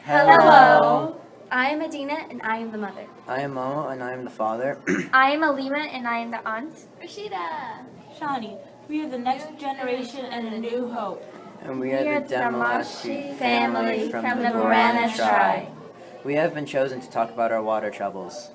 Hello. I am Adina and I am the mother. I am Momo and I am the father. I am Alima and I am the aunt. Rashida. Shani, we are the next generation and a new hope. And we are the Demalashi family from from the the Borana Borana tribe. We have been chosen to talk about our water troubles.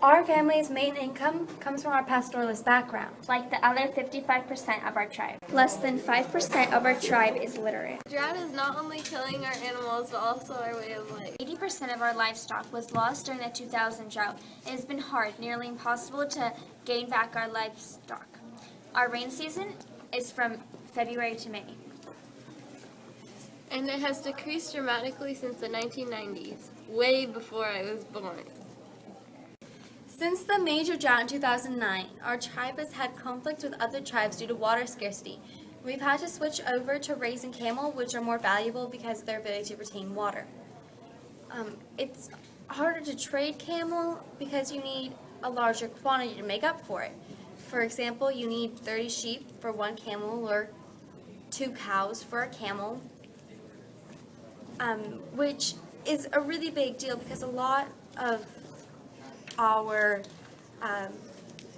Our family's main income comes from our pastoralist background. Like the other 55% of our tribe. Less than 5% of our tribe is literate. Drought is not only killing our animals, but also our way of life. 80% of our livestock was lost during the 2000 drought. It has been hard, nearly impossible to gain back our livestock. Our rain season is from February to May. And it has decreased dramatically since the 1990s, way before I was born. Since the major drought in 2009, our tribe has had conflict with other tribes due to water scarcity. We've had to switch over to raising camel, which are more valuable because of their ability to retain water. It's harder to trade camel because you need a larger quantity to make up for it. For example, you need 30 sheep for one camel or 2 cows for a camel, which is a really big deal because a lot of our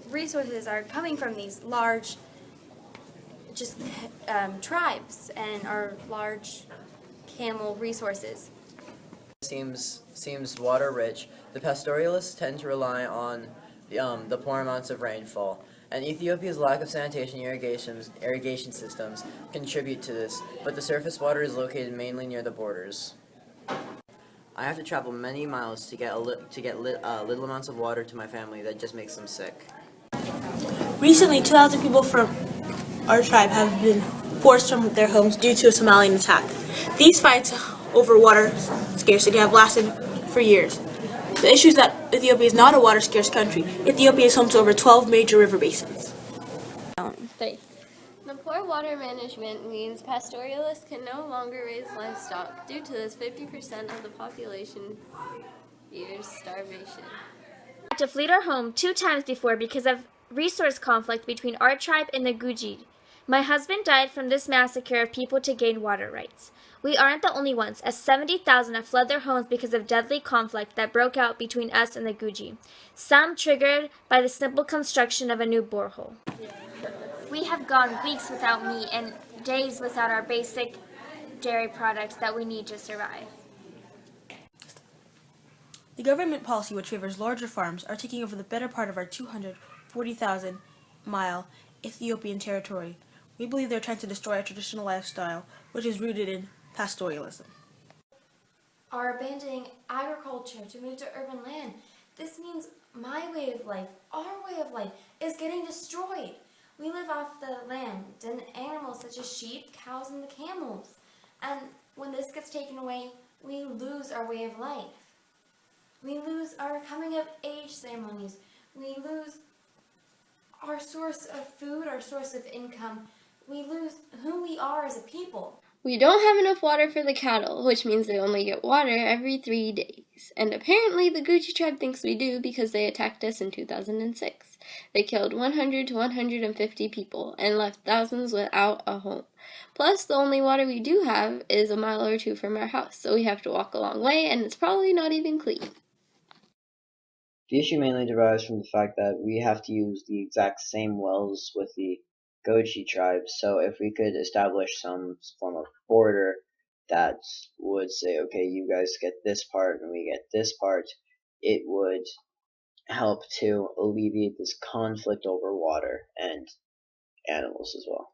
resources are coming from these large tribes and our large camel resources. Seems water rich. The pastoralists tend to rely on the poor amounts of rainfall, and Ethiopia's lack of sanitation irrigation systems contribute to this, but the surface water is located mainly near the borders. I have to travel many miles to get little amounts of water to my family. That just makes them sick. Recently, 2,000 people from our tribe have been forced from their homes due to a Somalian attack. These fights over water scarcity have lasted for years. The issue is that Ethiopia is not a water-scarce country. Ethiopia is home to over 12 major river basins. The poor water management means pastoralists can no longer raise livestock. Due to this, 50% of the population fears starvation. We had to flee our home 2 times before because of resource conflict between our tribe and the Guji. My husband died from this massacre of people to gain water rights. We aren't the only ones, as 70,000 have fled their homes because of deadly conflict that broke out between us and the Guji, some triggered by the simple construction of a new borehole. We have gone weeks without meat and days without our basic dairy products that we need to survive. The government policy which favors larger farms are taking over the better part of our 240,000-mile Ethiopian territory. We believe they're trying to destroy our traditional lifestyle, which is rooted in pastoralism. Are abandoning agriculture to move to urban land. This means my way of life, our way of life, is getting destroyed. We live off the land and animals such as sheep, cows, and the camels. And when this gets taken away, we lose our way of life. We lose our coming of age ceremonies. We lose our source of food, our source of income. We lose who we are as a people. We don't have enough water for the cattle, which means they only get water every 3 days. And apparently the Gucci tribe thinks we do because they attacked us in 2006. They killed 100 to 150 people and left thousands without a home. Plus, the only water we do have is a mile or 2 from our house, so we have to walk a long way, and it's probably not even clean. The issue mainly derives from the fact that we have to use the exact same wells with the Goji tribe, so if we could establish some form of border that would say, okay, you guys get this part and we get this part, it would help to alleviate this conflict over water and animals as well.